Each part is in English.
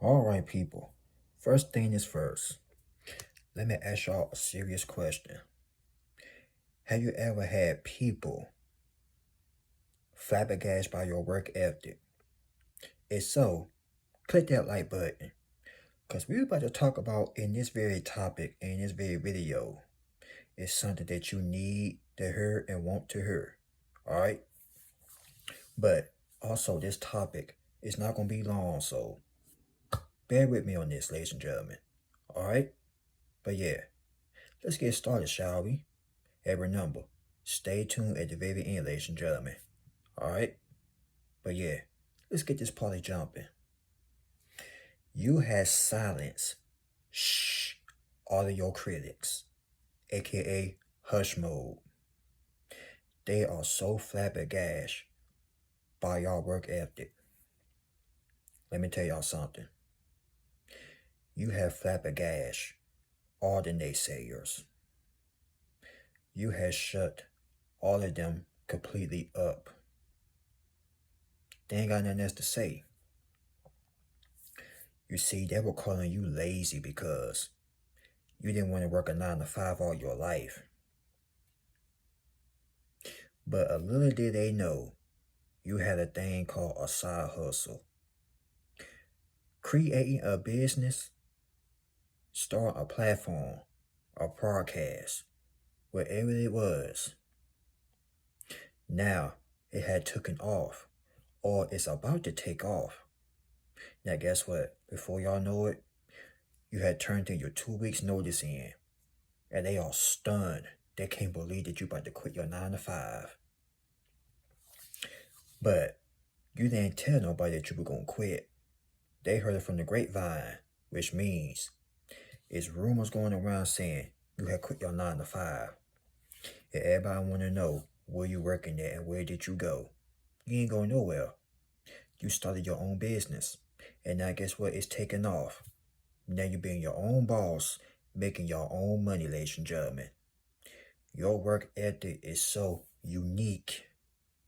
All right, people. First thing is first. Let me ask y'all a serious question. Have you ever had people flabbergasted by your work ethic? If so, click that like button. Because we're about to talk about in this very topic, in this very video, is something that you need to hear and want to hear. Alright? But also this topic is not going to be long, so bear with me on this, ladies and gentlemen. Alright? But yeah, let's get started, shall we? And remember, stay tuned at the very end, ladies and gentlemen. Alright? But yeah, let's get this party jumping. You have silenced all of your critics, aka hush mode. They are so flabbergasted by y'all work ethic. Let me tell y'all something. You have flabbergasted all the naysayers. You have shut all of them completely up. They ain't got nothing else to say. You see, they were calling you lazy because you didn't want to work a 9 to 5 all your life. But a little did they know, you had a thing called a side hustle. Creating a business, starting a platform, a podcast, whatever it was. Now, it had taken off, or it's about to take off. Now, guess what? Before y'all know it, you had turned in your 2 weeks notice in, and they are stunned. They can't believe that you about to quit your 9 to 5. But you didn't tell nobody that you were going to quit. They heard it from the grapevine, which means it's rumors going around saying you had quit your 9 to 5. And everybody want to know where you working at and where did you go. You ain't going nowhere. You started your own business. And now guess what? It's taking off. Now you're being your own boss, making your own money, ladies and gentlemen. Your work ethic is so unique.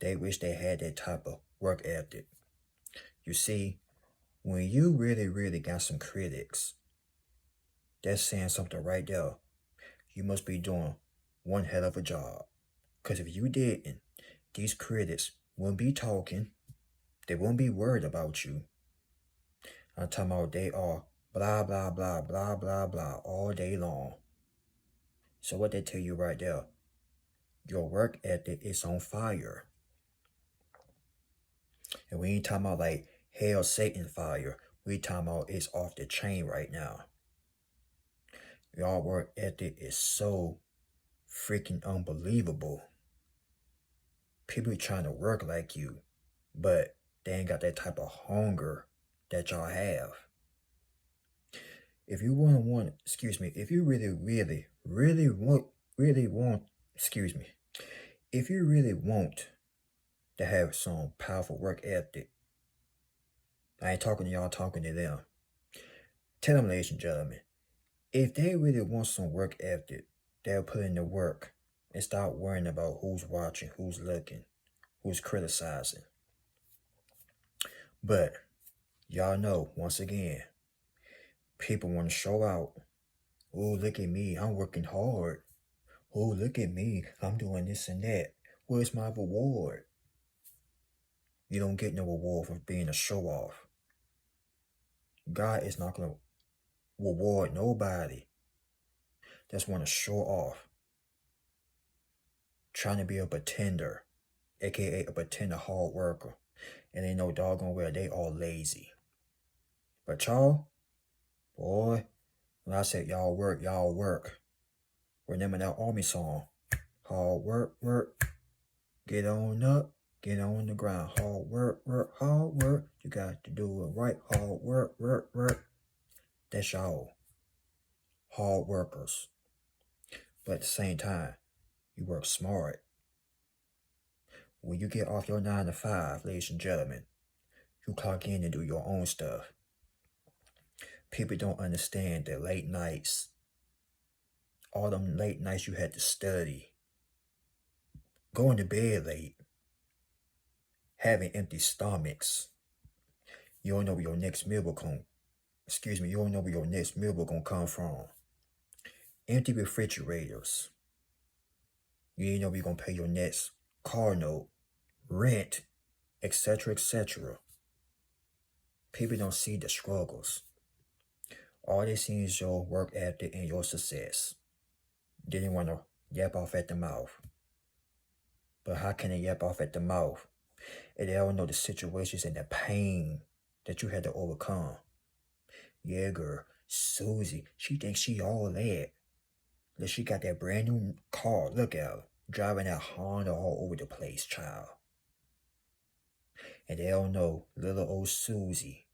They wish they had that type of work ethic. You see, when you really got some critics, that's saying something right there. You must be doing one hell of a job. Because if you didn't, these critics wouldn't be talking. They wouldn't be worried about you. I'm talking about they are blah, blah, blah, blah, blah, blah all day long. So what they tell you right there, your work ethic is on fire. And we ain't talking about like hell, Satan fire. We talking about it's off the chain right now. Your work ethic is so freaking unbelievable. People be trying to work like you, but they ain't got that type of hunger that y'all have. If you if you really want to have some powerful work ethic, I ain't talking to y'all, talking to them. Tell them, ladies and gentlemen, if they really want some work ethic, they'll put in the work and stop worrying about who's watching, who's looking, who's criticizing. But y'all know, once again, people want to show out. Oh, look at me, I'm working hard. Oh, look at me, I'm doing this and that. Where's my reward? You don't get no reward for being a show-off. God is not going to reward nobody that's want to show off. Trying to be a pretender, aka a pretender hard worker. And they know doggone well they all lazy. But y'all, boy, when I said y'all work. Remember that army song? Hard work. Get on up, get on the ground. Hard work. You got to do it right. Hard work. That's y'all. Hard workers. But at the same time, you work smart. When you get off your 9 to 5, ladies and gentlemen, you clock in and do your own stuff. People don't understand the late nights. All them late nights you had to study. Going to bed late. Having empty stomachs. You don't know where your next meal will come. You don't know where your next meal will gonna come from. Empty refrigerators. You ain't know where you're gonna pay your next car note, rent, etc., etc. People don't see the struggles. All they see is your work ethic and your success. They didn't want to yap off at the mouth. But how can they yap off at the mouth if they don't know the situations and the pain that you had to overcome? Yeah, girl, Susie, she thinks she all that. That she got that brand new car. Look at her, driving that Honda all over the place, child. And they don't know little old Susie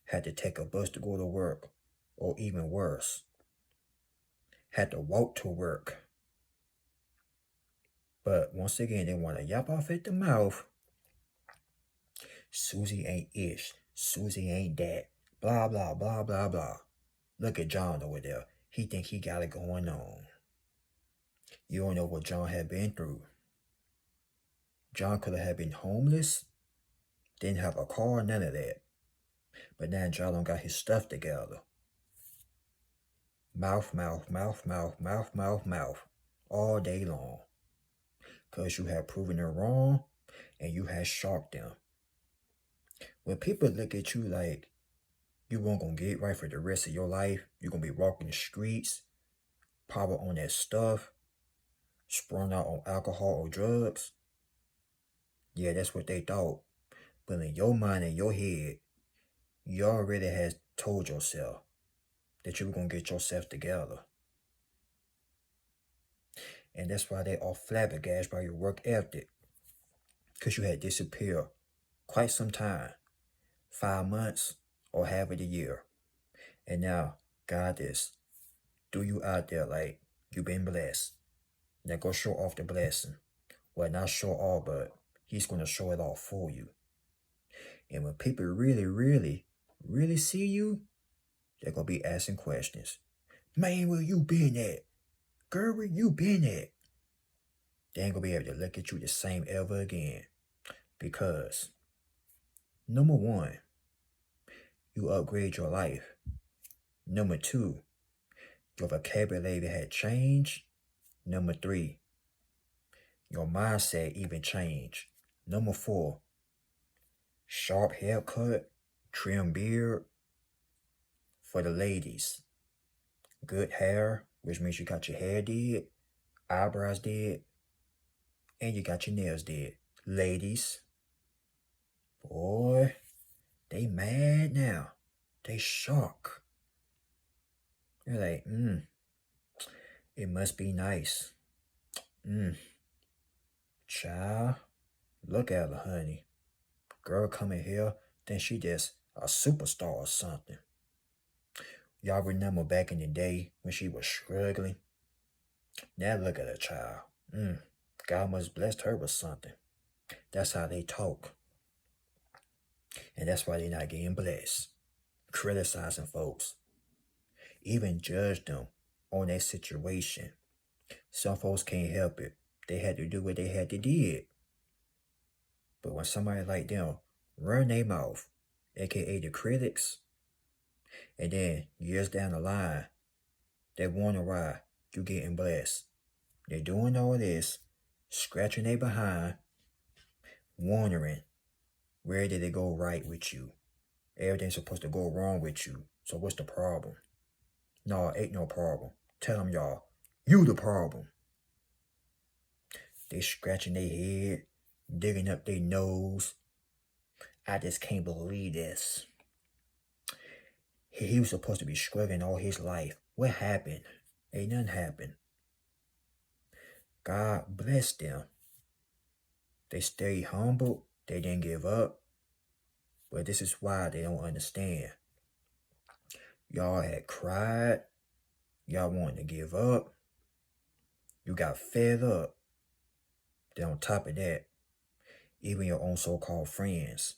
had to take a bus to go to work, or even worse, had to walk to work. But once again, they want to yap off at the mouth. Susie ain't ish. Susie ain't that. Blah, blah, blah, blah, blah. Look at John over there. He think he got it going on. You don't know what John had been through. John could have been homeless, didn't have a car, none of that. But now John don't got his stuff together. Mouth, mouth, mouth, mouth, mouth, mouth, mouth. All day long. Because you have proven them wrong and you have shocked them. When people look at you like you weren't going to get right for the rest of your life, you're going to be walking the streets, probably on that stuff, sprung out on alcohol or drugs. Yeah, that's what they thought. But in your mind and your head, you already had told yourself that you were going to get yourself together. And that's why they are flabbergasted by your work ethic. Because you had disappeared quite some time, 5 months or half of the year. And now God is threw you out there like you've been blessed. Now go show off the blessing. Well, not show off, but he's going to show it off for you. And when people really, really, really see you, they're going to be asking questions. Man, where you been at? Girl, where you been at? They ain't going to be able to look at you the same ever again. Because, number one, you upgrade your life. Number two, your vocabulary had changed. Number three, your mindset even changed. Number four, sharp haircut, trim beard for the ladies. Good hair, which means you got your hair did, eyebrows did, and you got your nails did. Ladies, boy, they mad now. They shocked. They're like, it must be nice. Child, look at her, honey. Girl coming here, think she just a superstar or something. Y'all remember back in the day when she was struggling? Now look at her, child. God must blessed her with something. That's how they talk. And that's why they're not getting blessed. Criticizing folks. Even judge them on their situation. Some folks can't help it. They had to do what they had to do. But when somebody like them run their mouth, aka the critics, and then years down the line, they wonder why you getting blessed. They're doing all this, scratching their behind, wondering where did it go right with you. Everything's supposed to go wrong with you. So what's the problem? No, ain't no problem. Tell them y'all, you the problem. They scratching their head, digging up their nose. I just can't believe this. He was supposed to be struggling all his life. What happened? Ain't nothing happened. God bless them. They stayed humble. They didn't give up. But this is why they don't understand. Y'all had cried. Y'all wanted to give up. You got fed up. Then on top of that, even your own so-called friends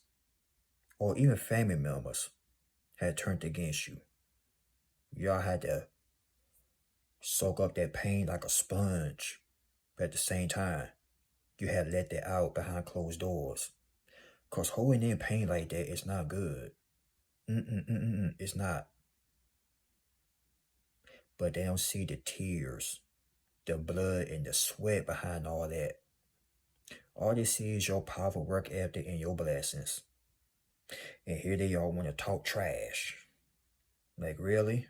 or even family members had turned against you. Y'all had to soak up that pain like a sponge. But at the same time, you had let that out behind closed doors. Because holding in pain like that is not good. It's not. But they don't see the tears, the blood, and the sweat behind all that. All they see is your powerful work ethic and your blessings. And here they all want to talk trash. Like, really?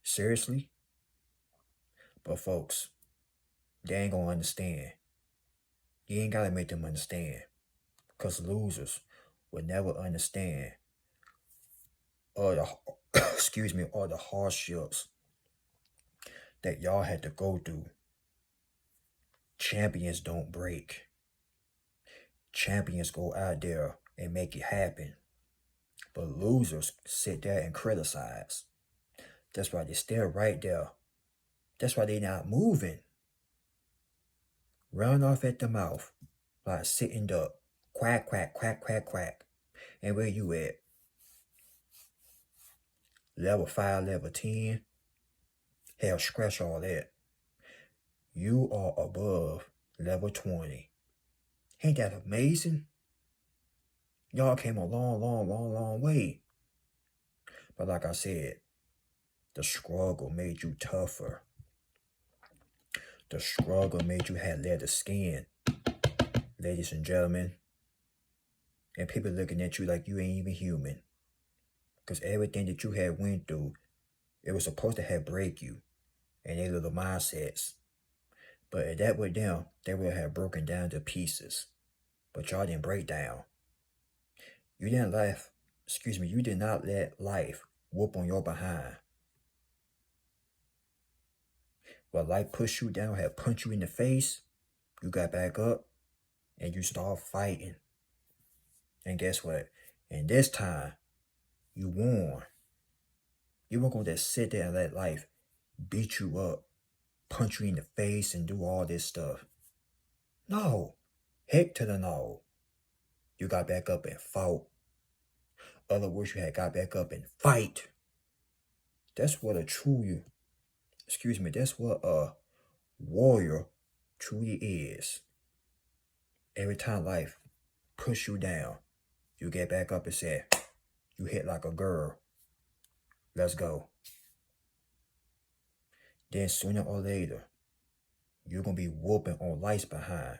Seriously? But folks, they ain't gonna understand. You ain't gotta make them understand. Because losers will never understand all the all the hardships that y'all had to go through. Champions don't break. Champions go out there and make it happen. But losers sit there and criticize. That's why they still right there. That's why they not moving. Run off at the mouth, like sitting up. Quack, quack, quack, quack, quack. And where you at? Level 5, level 10? Hell, scratch all that. You are above level 20. Ain't that amazing? Y'all came a long way. But like I said, the struggle made you tougher. The struggle made you have leather skin, ladies and gentlemen. And people looking at you like you ain't even human. Because everything that you had went through, it was supposed to have break you and their little mindsets. But if that were them, they would have broken down to pieces. But y'all didn't break down. You did not let life whoop on your behind. When life pushed you down, had punched you in the face, you got back up and you start fighting. And guess what? And this time, you won. You weren't going to just sit there and let life beat you up, punch you in the face, and do all this stuff. No. Heck to the no. You got back up and fought. Other words, you had got back up and fight. That's what that's what a warrior truly is. Every time life push you down, you get back up and say, you hit like a girl. Let's go. Then sooner or later, you're going to be whooping on life's behind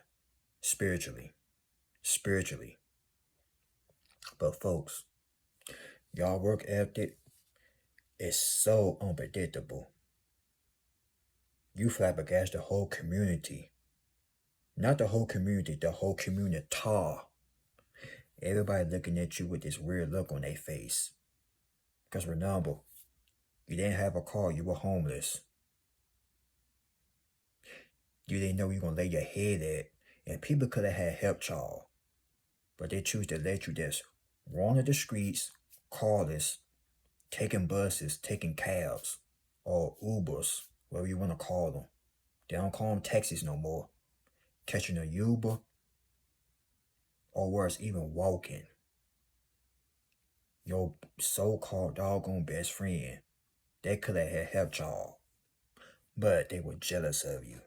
spiritually. But folks, y'all work ethic is so unpredictable. You flabbergasted the whole community. Not the whole community, the whole community. Everybody looking at you with this weird look on their face. Because remember, you didn't have a car, you were homeless. You didn't know you were going to lay your head at, and people could have had helped y'all. But they choose to let you just wander the streets, carless, taking buses, taking cabs, or Ubers, whatever you want to call them. They don't call them taxis no more. Catching a Uber, or worse, even walking. Your so-called doggone best friend, they could have had helped y'all. But they were jealous of you.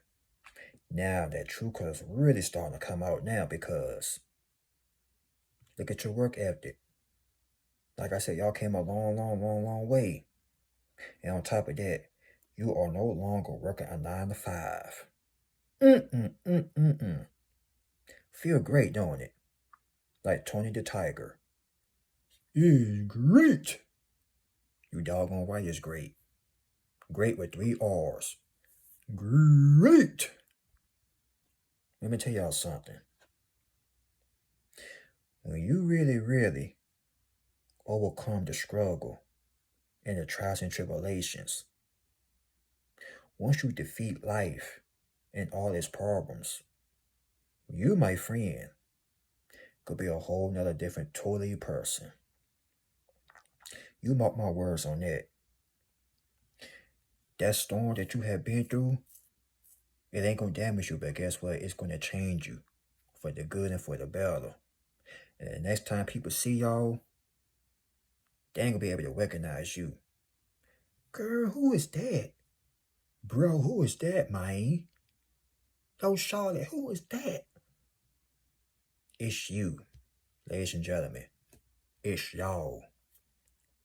Now that true colors really starting to come out now because look at your work ethic. Like I said, y'all came a long way. And on top of that, you are no longer working a 9 to 5. Feel great, don't it? Like Tony the Tiger. It's great. You doggone right it's great. Great with 3 R's. Great. Let me tell y'all something. When you really overcome the struggle and the trials and tribulations, once you defeat life and all its problems, you, my friend, could be a whole nother different totally person. You mark my words on that. That storm that you have been through, it ain't going to damage you, but guess what? It's going to change you for the good and for the better. And the next time people see y'all, they ain't going to be able to recognize you. Girl, who is that? Bro, who is that, man? Yo, Charlotte, who is that? It's you, ladies and gentlemen. It's y'all.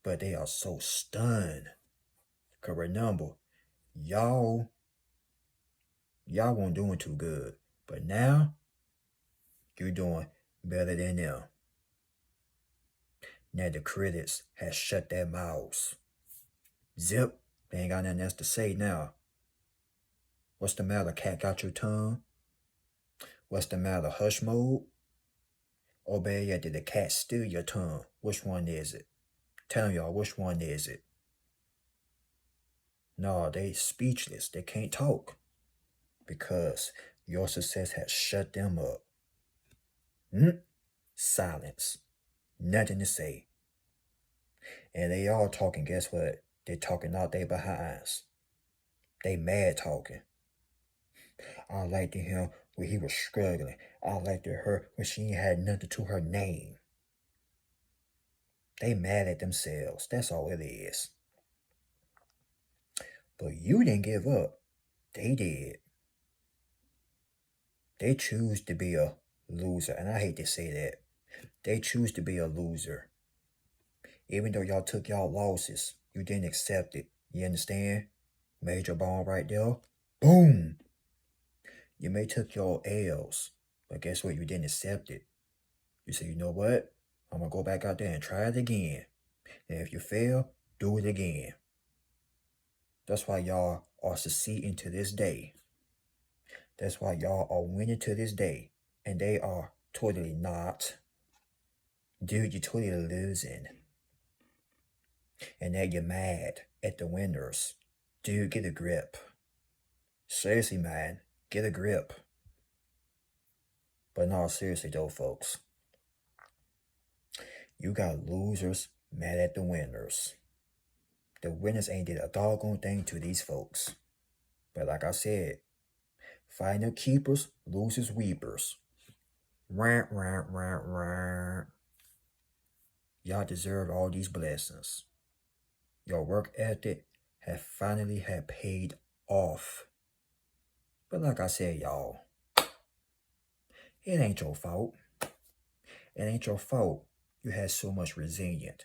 but they are so stunned. Cause remember, y'all weren't doing too good. But now, you're doing better than them. Now the critics has shut their mouths. Zip, they ain't got nothing else to say now. What's the matter, cat got your tongue? What's the matter, hush mode? Or better yet, did the cat steal your tongue? Which one is it? Tell y'all, which one is it? No, they speechless. They can't talk. Because your success has shut them up. Silence. Nothing to say. And they all talking, guess what? They talking out their behinds. They mad talking. I liked to hear when he was struggling. I liked to her when she ain't had nothing to her name. They mad at themselves. That's all it is. But you didn't give up. They did. They choose to be a loser. And I hate to say that. They choose to be a loser. Even though y'all took y'all losses, you didn't accept it. You understand? Major bomb right there. Boom! You may took your L's, but guess what? You didn't accept it. You say, you know what? I'm going to go back out there and try it again. And if you fail, do it again. That's why y'all are succeeding to this day. That's why y'all are winning to this day. And they are totally not. Dude, you're totally losing. And now you're mad at the winners. Dude, get a grip. Seriously, man, get a grip. But no, seriously though, folks. You got losers mad at the winners. The winners ain't did a doggone thing to these folks. But like I said, final keepers, losers, weepers. Rant. Y'all deserve all these blessings. Your work ethic have finally had paid off. But like I said, y'all, it ain't your fault. It ain't your fault you had so much resilience.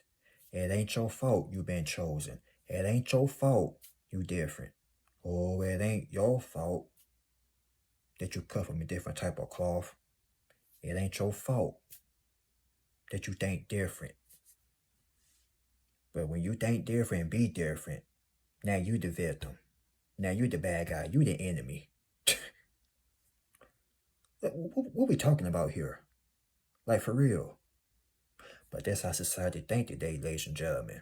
It ain't your fault you been chosen. It ain't your fault you different. Oh, it ain't your fault that you cut from a different type of cloth. It ain't your fault that you think different. But when you think different and be different, now you the victim. Now you the bad guy. You the enemy. What we talking about here? Like for real. But that's how society think today, ladies and gentlemen.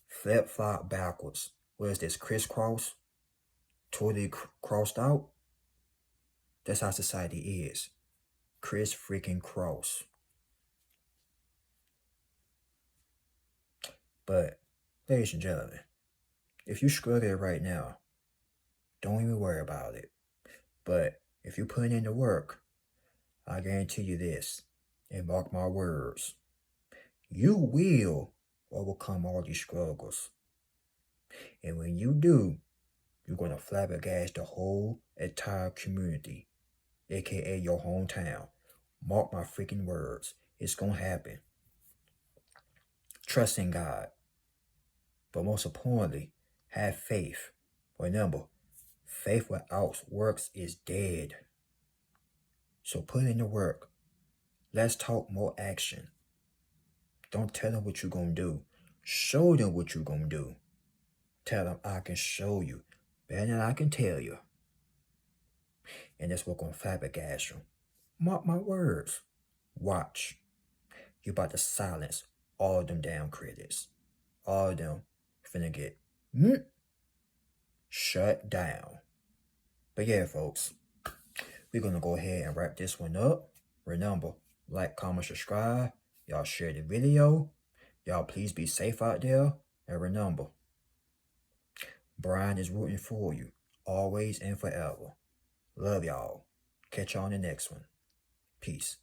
Flip, flop, backwards. What is this, crisscross? Totally crossed out? That's how society is. Criss freaking cross. But, ladies and gentlemen, if you struggling right now, don't even worry about it. But if you put in the work, I guarantee you this, and mark my words, you will overcome all these struggles. And when you do, you're going to flabbergast the whole entire community, aka your hometown. Mark my freaking words. It's going to happen. Trust in God. But most importantly, have faith. Remember, faith without works is dead. So put in the work. Let's talk more action. Don't tell them what you're going to do. Show them what you're going to do. Tell them I can show you better than I can tell you. And that's what's going to flabbergast you. Mark my words. Watch. You're about to silence all of them damn critics. All of them finna get shut down. But yeah, folks, we're going to go ahead and wrap this one up. Remember, like, comment, subscribe. Y'all share the video. Y'all please be safe out there. And remember, Brian is rooting for you. Always and forever. Love y'all. Catch y'all on the next one. Peace.